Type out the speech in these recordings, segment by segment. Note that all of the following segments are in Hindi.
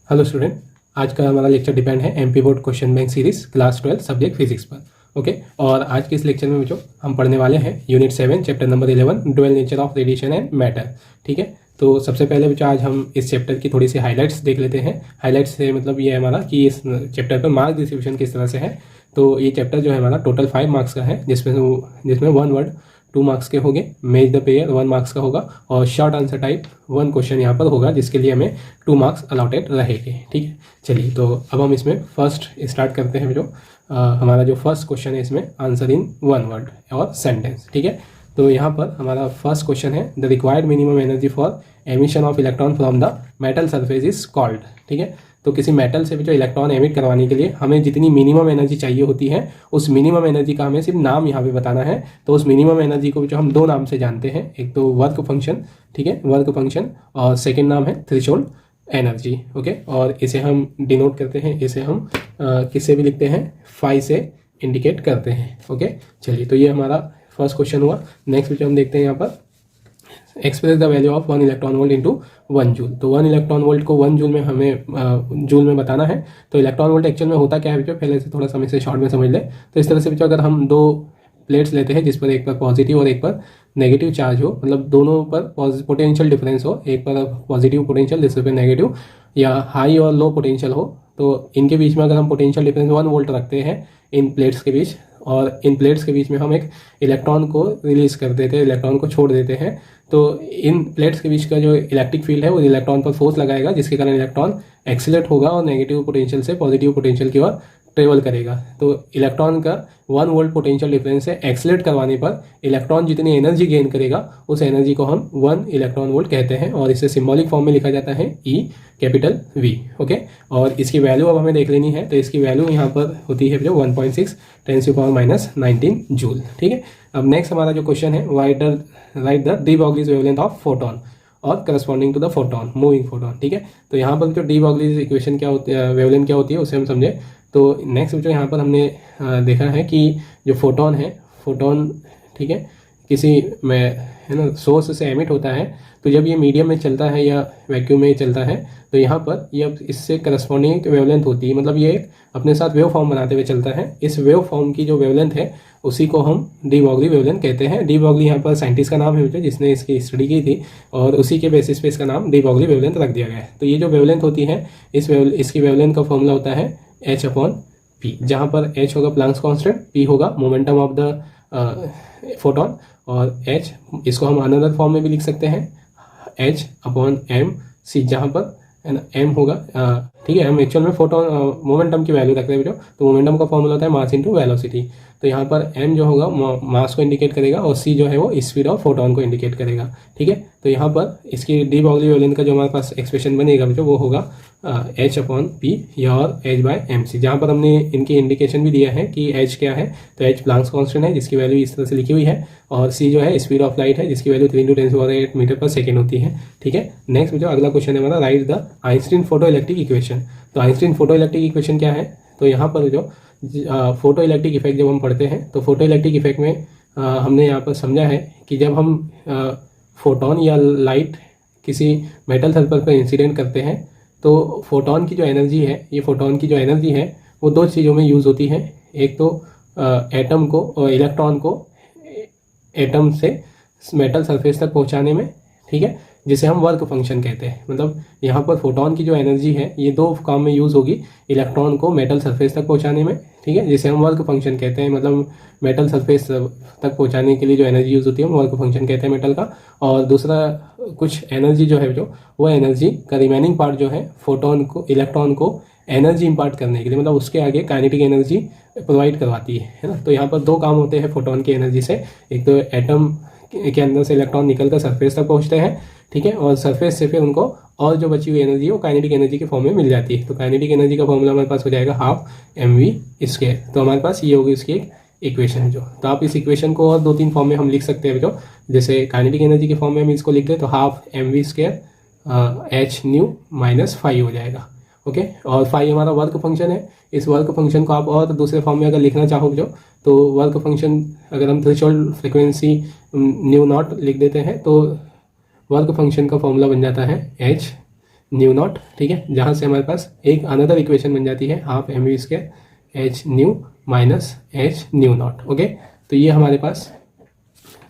हेलो स्टूडेंट, आज का हमारा लेक्चर डिपेंड है MP board question bank series class 12 subject physics पर। ओके, और आज के इस लेक्चर में जो हम पढ़ने वाले हैं unit 7 chapter number 11 dual nature of radiation and matter. ठीक है, तो सबसे पहले बच्चों आज हम इस चैप्टर की थोड़ी सी हाईलाइट्स देख लेते हैं। हाईलाइट्स से मतलब ये है हमारा कि इस चैप्टर पर मार्क्स डिस्ट्रीब्यूशन किस तरह से है। तो ये चैप्टर जो है हमारा टोटल 5 मार्क्स का है, जिसमें 1 वर्ड 2 मार्क्स के होंगे, मेज द पेयर 1 मार्क्स का होगा और शॉर्ट आंसर टाइप 1 क्वेश्चन यहाँ पर होगा, जिसके लिए हमें 2 मार्क्स अलॉटेड रहेंगे। ठीक है, चलिए तो अब हम इसमें फर्स्ट स्टार्ट करते हैं। जो हमारा जो फर्स्ट क्वेश्चन है इसमें आंसर इन 1 वर्ड और सेंटेंस। ठीक है, तो यहाँ पर हमारा फर्स्ट क्वेश्चन है the required minimum energy for emission of electron from the metal surface is called. ठीक है, तो किसी मेटल से भी जो इलेक्ट्रॉन एमिट करवाने के लिए हमें जितनी मिनिमम एनर्जी चाहिए होती है, उस मिनिमम एनर्जी का हमें सिर्फ नाम यहाँ पे बताना है। तो उस मिनिमम एनर्जी को जो हम 2 नाम से जानते हैं, एक तो वर्क फंक्शन, ठीक है, वर्क फंक्शन, और सेकेंड नाम है थ्रेशोल्ड एनर्जी। ओके, और इसे हम डिनोट करते हैं, इसे हम किससे भी लिखते हैं, फाई से इंडिकेट करते हैं। ओके, चलिए तो ये हमारा फर्स्ट क्वेश्चन हुआ। नेक्स्ट क्वेश्चन हम देखते हैं यहाँ पर express the value of 1 electron volt into 1 joule. तो 1 इलेक्ट्रॉन वोल्ट को 1 जूल में हमें जूल में बताना है। तो इलेक्ट्रॉन वोल्ट एक्चुअल में होता क्या है बच्चों, पहले से थोड़ा सा इसे शॉर्ट में समझ ले। तो इस तरह से बच्चों अगर हम 2 प्लेट्स लेते हैं जिस पर एक पर पॉजिटिव और एक पर नेगेटिव चार्ज हो, मतलब दोनों पर पोटेंशियल डिफरेंस हो, एक पर पॉजिटिव पोटेंशियल दूसरे पर नेगेटिव, या हाई और लो पोटेंशियल हो, तो इनके बीच में अगर हम पोटेंशियल डिफरेंस 1 वोल्ट रखते हैं इन प्लेट्स के बीच, और इन प्लेट्स के बीच में हम एक इलेक्ट्रॉन को रिलीज कर देते हैं, इलेक्ट्रॉन को छोड़ देते हैं, तो इन प्लेट्स के बीच का जो इलेक्ट्रिक फील्ड है वो इलेक्ट्रॉन पर फोर्स लगाएगा, जिसके कारण इलेक्ट्रॉन एक्सीलरेट होगा और नेगेटिव पोटेंशियल से पॉजिटिव पोटेंशियल की ओर ट्रेवल करेगा। तो इलेक्ट्रॉन का 1 वोल्ट पोटेंशियल डिफरेंस से एक्सीलरेट करवाने पर इलेक्ट्रॉन जितनी एनर्जी गेन करेगा उस एनर्जी को हम 1 इलेक्ट्रॉन वोल्ट कहते हैं, और इसे सिंबॉलिक फॉर्म में लिखा जाता है E कैपिटल V। ओके, और इसकी वैल्यू अब हमें देख लेनी है। तो इसकी वैल्यू यहाँ पर होती है जो 1.6 × 10⁻⁹ जूल। ठीक है, अब नेक्स्ट हमारा जो क्वेश्चन है write the de Broglie's wavelength of photon और corresponding to the photon moving photon. ठीक है, तो यहाँ पर जो डी ब्रॉगलीज इक्वेशन क्या होती है, वेवलेंथ क्या होती है, उसे हम समझे। तो नेक्स्ट जो यहाँ पर हमने देखा है कि जो फोटोन है, फोटोन, ठीक है, किसी में है ना सोर्स से एमिट होता है। तो जब ये मीडियम में चलता है या वैक्यूम में चलता है, तो यहाँ पर ये अब इससे करस्पॉन्डिंग वेवलेंथ होती है, मतलब ये अपने साथ वेव फॉर्म बनाते हुए चलता है। इस वेव फॉर्म की जो वेवलेंथ है उसी को हम डी ब्रॉगली वेवलेंथ कहते हैं। डी ब्रॉगली यहाँ पर साइंटिस्ट का नाम है जिसने इसकी स्टडी की थी, और उसी के बेसिस पे इसका नाम डी ब्रॉगली वेवलेंथ रख दिया गया है। तो ये जो वेवलेंथ होती है, इसकी वेवलेंथ का फॉर्मूला होता है H/P, जहाँ पर H होगा प्लैंक्स कांस्टेंट, P होगा मोमेंटम ऑफ द फोटोन, और H इसको हम अनदर फॉर्म में भी लिख सकते हैं H/mc, जहाँ पर है ना m होगा, ठीक है, हम एक्चुअल में फोटोन मोमेंटम की वैल्यू रख रहे हैं। तो मोमेंटम का फॉर्मूला होता है मास इंटू वेलोसिटी। तो यहाँ पर m जो होगा मास को इंडिकेट करेगा, और c जो है वो स्पीड ऑफ फोटोन को इंडिकेट करेगा। ठीक है, तो यहाँ पर इसकी डी ब्रॉगली वेवलेंथ का जो हमारे पास एक्सप्रेशन बनेगा जो वो होगा H/P या और H/mc, जहाँ पर हमने इनकी इंडिकेशन भी दिया है कि H क्या है। तो H प्लैंक्स कांस्टेंट है जिसकी वैल्यू इस तरह से लिखी हुई है, और C जो है स्पीड ऑफ लाइट है जिसकी वैल्यू 3 × 10⁸ मीटर पर सेकेंड होती है। ठीक है, नेक्स्ट जो अगला क्वेश्चन है हमारा right the Einstein photo electric equation. तो आइंस्टीन फोटो इलेक्ट्रिक इक्वेशन क्या है, तो यहाँ पर जो फोटो इलेक्ट्रिक इफेक्ट जब हम पढ़ते हैं, तो फोटो इलेक्ट्रिक इफेक्ट में हमने यहाँ पर समझा है कि जब हम फोटोन या लाइट किसी मेटल सरफेस पर इंसिडेंट करते हैं, तो फोटोन की जो एनर्जी है, ये फोटोन की जो एनर्जी है वो 2 चीज़ों में यूज़ होती है। एक तो एटम को और इलेक्ट्रॉन को एटम से मेटल सरफेस तक पहुंचाने में, ठीक है, जिसे हम वर्क फंक्शन कहते हैं। मतलब यहाँ पर फोटोन की जो एनर्जी है ये 2 काम में यूज़ होगी, इलेक्ट्रॉन को मेटल सरफेस तक पहुंचाने में, ठीक है, जिसे हम वर्क फंक्शन कहते हैं। मतलब मेटल सरफेस तक पहुंचाने के लिए जो एनर्जी यूज़ होती है हम वर्क फंक्शन कहते हैं मेटल का। और दूसरा कुछ एनर्जी जो है जो वो एनर्जी का रिमेनिंग पार्ट जो है फोटोन को, इलेक्ट्रॉन को एनर्जी इम्पार्ट करने के लिए, मतलब उसके आगे काइनेटिक एनर्जी प्रोवाइड करवाती है ना। तो यहाँ पर 2 काम होते हैं फोटोन की एनर्जी से। एक तो एटम के अंदर से इलेक्ट्रॉन निकलकर सरफेस तक पहुँचते हैं, ठीक है, और सरफेस से फिर उनको और जो बची हुई एनर्जी है वो काइनेटिक एनर्जी के फॉर्म में मिल जाती है। तो काइनेटिक एनर्जी का फॉर्मूला हमारे पास हो जाएगा 12 mv²। तो हमारे पास ये होगी इसकी एक इक्वेशन जो। तो आप इस इक्वेशन को और 2-3 फॉर्म में हम लिख सकते हैं जो, जैसे काइनेटिक एनर्जी के फॉर्म में हम इसको लिखते हैं तो 12 mv² h - phi हो जाएगा। ओके, और फाई हमारा वर्क फंक्शन है। इस वर्क फंक्शन को आप और दूसरे फॉर्म में अगर लिखना चाहो जो, तो वर्क फंक्शन अगर हम थ्रेशोल्ड फ्रिक्वेंसी न्यू नॉट लिख देते हैं तो वर्क फंक्शन का फॉर्मूला बन जाता है H न्यू नॉट, ठीक है, जहाँ से हमारे पास एक अनदर इक्वेशन बन जाती है half m v square h nu minus h nu naught. Okay, तो ये हमारे पास,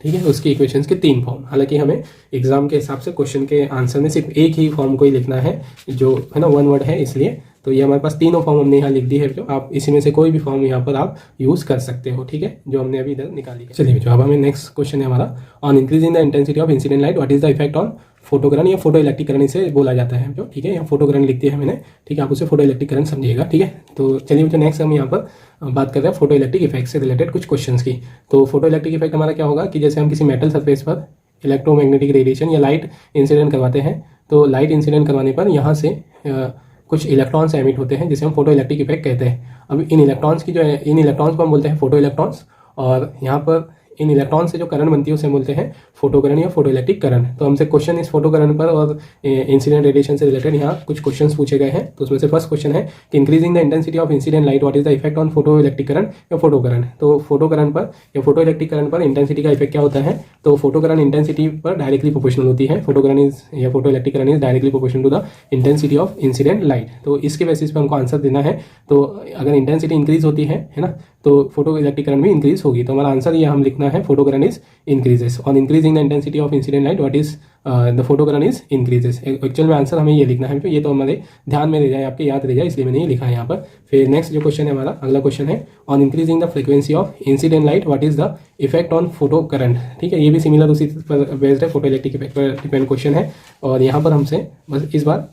ठीक है, उसकी इक्वेशंस के 3 फॉर्म। हालांकि हमें एग्जाम के हिसाब से क्वेश्चन के आंसर में सिर्फ एक ही फॉर्म को ही लिखना है, जो है ना 1 वर्ड है, इसलिए तो ये हमारे पास तीनों फॉर्म हमने यहाँ लिख दी है। जो आप इसी में से कोई भी फॉर्म यहाँ पर आप यूज़ कर सकते हो, ठीक है, जो हमने अभी इधर निकाली है। चलिए, जो अब हमें नेक्स्ट क्वेश्चन है हमारा, on increasing the intensity of incident light what is the effect on photocurrent या फोटो इलेक्ट्रिक करंट इसे बोला जाता है, जो ठीक है, यहाँ फोटोकरण लिख दिया है मैंने, ठीक है, आप उसे फोटो इलेक्ट्रिक करंट समझिएगा, ठीक है। तो चलिए, जो नेक्स्ट हम यहाँ पर बात कर रहे हैं फोटो इलेक्ट्रिक इफेक्ट से रिलेटेड कुछ क्वेश्चंस की। तो फोटो इलेक्ट्रिक इफेक्ट हमारा क्या होगा कि जैसे हम किसी मेटल सरफेस पर इलेक्ट्रोमैग्नेटिक रेडिएशन या लाइट इंसिडेंट करवाते हैं, तो लाइट इंसिडेंट करवाने पर यहाँ से कुछ इलेक्ट्रॉन्स एमिट होते हैं जिसे हम फोटो इलेक्ट्रिक इफेक्ट कहते हैं। अब इन इलेक्ट्रॉन्स को हम बोलते हैं फोटो इलेक्ट्रॉन्स, और यहाँ पर इन इलेक्ट्रॉन से जो करंट बनती है उसे बोलते हैं फोटोकरण या फोटो इलेक्ट्रिक करंट। तो हमसे क्वेश्चन इस फोटोकरण पर और इंसिडेंट रेडिएशन से रिलेटेड यहाँ कुछ क्वेश्चंस पूछे गए हैं। तो उसमें से फर्स्ट क्वेश्चन है कि increasing the intensity of incident light what is the effect on photo electric current या फोटो करंट। तो फोटो करंट पर या फोटो इलेक्ट्रिक करंट पर इंटेंसिटी का इफेक्ट क्या होता है, तो फोटो करंट इंटेंसिटी पर डायरेक्टली प्रोपोर्शनल होती है। फोटो करंट इज या photo electric current is directly proportional to the intensity of incident light. तो इसके बेसिस पे हमको आंसर देना है। तो अगर इंटेंसिटी इंक्रीज होती है ना, तो फोटो इलेक्ट्रिक करंट भी इंक्रीज होगी। तो हमारा आंसर ये हम लिखना है photo current is increases on increasing the intensity of incident light what is the photo current is increases. Actual में आंसर हमें ये लिखना है, ये तो हमारे ध्यान में रह जाए, आपके याद रह जाए, इसलिए मैंने ये लिखा है यहाँ पर। फिर नेक्स्ट जो क्वेश्चन है हमारा, अगला क्वेश्चन है on increasing the frequency of incident light what is the effect on photo current. ठीक है, ये भी सिमिलर उसी पर बेस्ड है, फोटो इलेक्ट्रिक इफेक्ट पर डिपेंड क्वेश्चन है। और यहाँ पर हमसे बस इस बार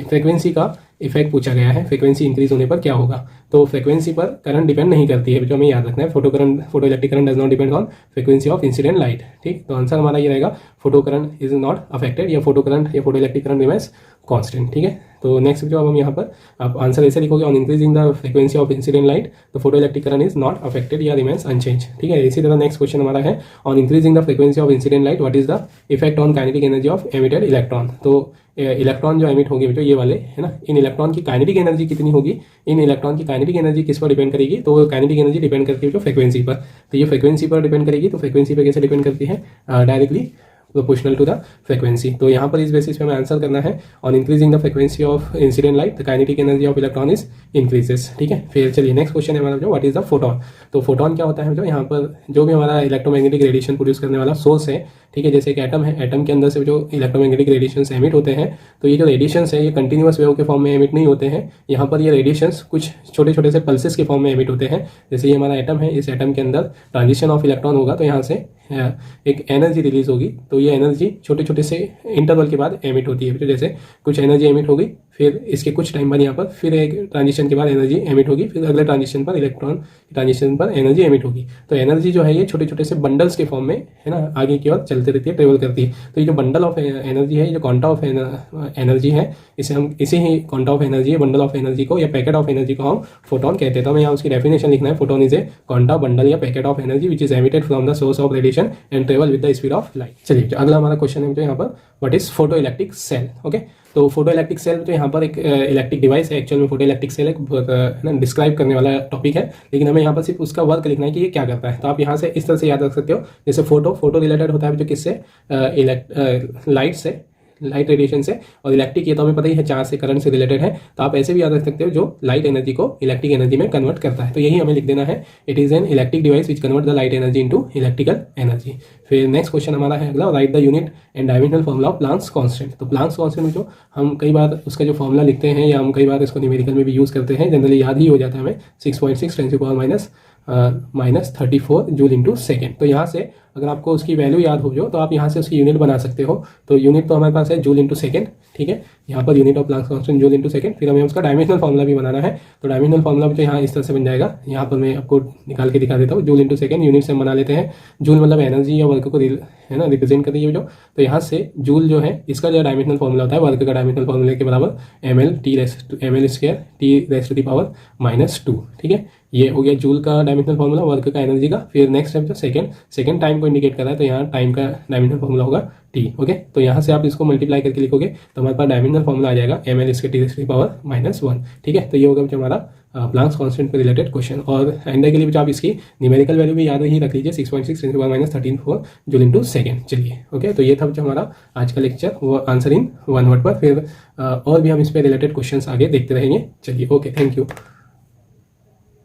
फ्रीक्वेंसी का इफेक्ट पूछा गया है, फ्रीक्वेंसी इंक्रीज होने पर क्या होगा। तो फ्रीक्वेंसी पर करंट डिपेंड नहीं करती है, जो हमें याद रखना है। Photo electric current does not depend on frequency of incident light. ठीक, तो आंसर हमारा ये रहेगा photo current is not affected या फोटो करंट या photo electric current remains constant. ठीक है, तो नेक्स्ट जो अब हम यहाँ पर आप आंसर ऐसे लिखोगे on increasing the frequency of incident light तो photo electric current is not affected या रिमेंस अनचेंज। ठीक है, इसी तरह नेक्स्ट क्वेश्चन हमारा है on increasing the frequency of incident light what is the effect on kinetic energy of emitted electron. तो इलेक्ट्रॉन जो एमिट होगी, जो ये वाले है ना, इन इलेक्ट्रॉन की काइनेटिक एनर्जी कितनी होगी, इन इलेक्ट्रॉन की काइनेटिक एनर्जी किस पर डिपेंड करेगी, तो काइनेटिक एनर्जी डिपेंड करती है जो फ्रीक्वेंसी पर। तो ये फ्रीक्वेंसी पर डिपेंड करेगी। तो फ्रीक्वेंसी पर कैसे डिपेंड करती है, directly proportional to the frequency. तो यहाँ पर इस बेसिस पे हमें आंसर करना है on increasing the frequency of incident light the kinetic energy of electron is increases. ठीक है, फिर चलिए नेक्स्ट क्वेश्चन है हमारा जो व्हाट इज द फोटोन। तो फोटोन क्या होता है, जो यहाँ पर जो भी हमारा इलेक्ट्रोमैग्नेटिक रेडिएशन प्रोड्यूस करने वाला सोर्स है, ठीक है, जैसे एक एटम है, एटम के अंदर से जो इलेक्ट्रोमैग्नेटिक रेडिएशंस एमिट होते हैं, तो ये जो रेडिएशंस है ये कंटिन्यूअस वेव के फॉर्म में एमिट नहीं होते हैं। यहाँ पर ये रेडिएशंस कुछ छोटे छोटे से पल्सेस के फॉर्म में एमिट होते हैं। जैसे ये हमारा एटम है, इस एटम के अंदर ट्रांजिशन ऑफ इलेक्ट्रॉन होगा, तो यहाँ से एक एनर्जी रिलीज होगी। तो ये एनर्जी छोटे छोटे से इंटरवल के बाद एमिट होती है। तो जैसे कुछ एनर्जी एमिट होगी, फिर इसके कुछ टाइम बाद यहाँ पर फिर एक ट्रांजिशन के बाद एनर्जी एमिट होगी, फिर अगले ट्रांजिशन पर इलेक्ट्रॉन ट्रांजिशन पर एनर्जी एमिट होगी। तो एनर्जी जो है ये छोटे छोटे से बंडल्स के फॉर्म में है ना, आगे की ओर चलती रहती है, ट्रेवल करती है। तो ये जो बंडल ऑफ एनर्जी है, जो क्वांटा ऑफ एनर्जी है, इसे हम इसे ही quanta of energy, bundle of energy को या पैकेट ऑफ एनर्जी को हम फोटोन कहते हैं। तो हमें यहाँ उसकी डेफिनेशन लिखना है, photon is a quanta bundle या packet of energy which is emitted from the source of radiation and travel with the speed of light. चलिए, अगला हमारा क्वेश्चन है जो यहाँ पर what is photo electric cell. Okay, तो फोटो इलेक्ट्रिक सेल तो यहाँ पर एक इलेक्ट्रिक डिवाइस है। एक्चुअल में फोटो इलेक्ट्रिक सेल एक डिस्क्राइब करने वाला टॉपिक है, लेकिन हमें यहाँ पर सिर्फ उसका वर्क लिखना है कि ये क्या करता है। तो आप यहाँ से इस तरह से याद रख सकते हो, जैसे फोटो रिलेटेड होता है जो किससे, लाइट से, लाइट रेडिएशन से, और इलेक्ट्रिक ये तो हमें पता ही है चार्ज से, करंट से रिलेटेड है। तो आप ऐसे भी याद रख सकते हो जो लाइट एनर्जी को इलेक्ट्रिक एनर्जी में कन्वर्ट करता है। तो यही हमें लिख देना है, it is an electric device which convert the light energy into electrical energy. फिर नेक्स्ट क्वेश्चन हमारा है अगला, right the unit and dimensional formula of Planck's constant. तो प्लांक्स कांस्टेंट जो हम कई बार उसका जो फॉर्मूला लिखते हैं या हम कई बार इसको न्यूमेरिकल में भी यूज़ करते हैं, जनरली याद ही हो जाता है हमें, 6.6 × 10⁻⁻³ जूल इंटू सेकेंड। तो यहाँ से अगर आपको उसकी वैल्यू याद हो जो, तो आप यहाँ से उसकी यूनिट बना सकते हो। तो यूनिट तो हमारे पास है जूल इंटू सेकेंड। ठीक है, यहाँ per unit of Planck's constant joule into second. फिर हमें उसका डायमेंशनल फॉर्मूला भी बनाना है। तो डायमेंशनल फॉर्मूला भी तो यहाँ इस तरह से बन जाएगा, यहाँ पर मैं आपको निकाल के दिखा देता हूँ। जूल इंटू सेकेंड यूनिट से हम बना लेते हैं। जूल मतलब एनर्जी या वर्क को है ना रिप्रेजेंट करती है जो। तो यहाँ से जूल जो है इसका जो डायमेंशनल फॉर्मूला होता है वर्क का डायमेंशनल फॉर्मूले के बराबर ml²T⁻²। ठीक है, ये हो गया जूल का डायमेंशनल फॉर्मूला वर्क का एनर्जी का। फिर नेक्स्ट स्टेप जो सेकंड टाइम को इंडिकेट कर रहा है, तो यहाँ टाइम का डायमेंशनल फॉर्मूला होगा टी। ओके, तो यहाँ से आप इसको मल्टीप्लाई करके लिखोगे तो हमारे पास डायमेंशनल फॉर्मूला आ जाएगा ml²T⁻⁻1। ठीक है, तो ये होगा जो हमारा प्लांक्स कांस्टेंट पे रिलेटेड क्वेश्चन। और एंडर के लिए भी आप इसकी न्यूमेरिकल वैल्यू भी याद ही रख लीजिए 6.6 × 10⁻13 जूल इंटू सेकेंड। चलिए ओके, तो ये था जो हमारा आज का लेक्चर, वो आंसर इन वन वर्ड पर। फिर और भी हम इस पर रिलेटेड क्वेश्चन आगे देखते रहेंगे। चलिए ओके, थैंक यू।